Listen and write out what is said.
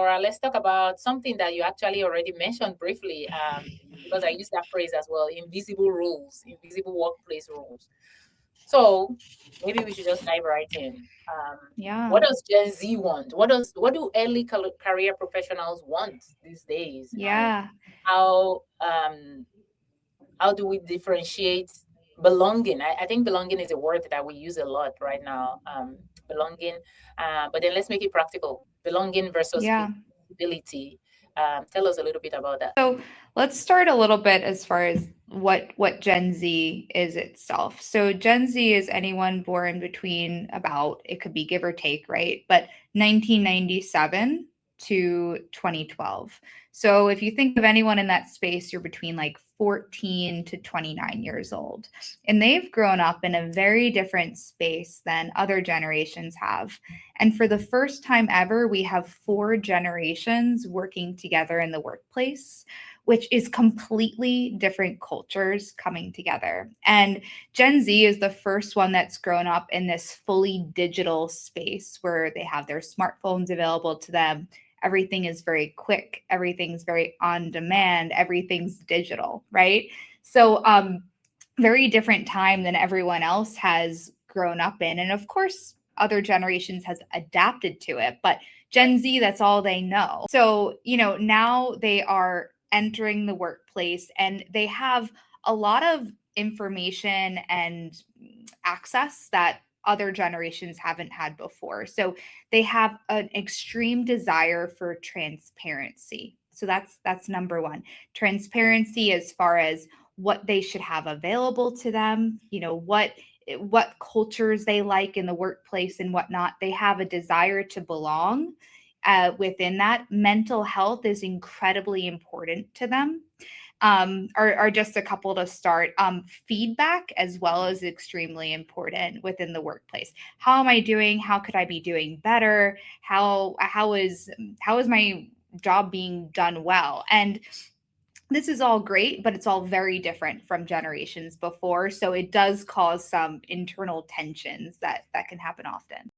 Laura, let's talk about something that you actually already mentioned briefly, because I use that phrase as well, invisible rules, invisible workplace rules. So maybe we should just dive right in. What Yeah. does Gen Z want? What do early career professionals want these days? And Yeah. how how do we differentiate belonging? I think belonging is a word that we use a lot right now. Belonging, but then let's make it practical. Belonging versus Yeah. visibility. Tell us a little bit about that. So let's start a little bit as far as what Gen Z is itself. So Gen Z is anyone born between about, it could be give or take, right? But 1997 to 2012. So if you think of anyone in that space, you're between like 14 to 29 years old. And they've grown up in a very different space than other generations have. And for the first time ever, we have four generations working together in the workplace, which is completely different cultures coming together. And Gen Z is the first one that's grown up in this fully digital space where they have their smartphones available to them. Everything is very quick, everything's very on demand, everything's digital, right? So, very different time than everyone else has grown up in. And of course, other generations has adapted to it, but Gen Z, that's all they know. So, now they are entering the workplace and they have a lot of information and access that other generations haven't had before. So they have an extreme desire for transparency. So that's number one. Transparency as far as what they should have available to them, what cultures they like in the workplace and whatnot. They have a desire to belong. Within that, mental health is incredibly important to them. Are just a couple to start. Feedback as well is extremely important within the workplace. How am I doing? How could I be doing better? How is my job being done well? And this is all great, but it's all very different from generations before. So it does cause some internal tensions that can happen often.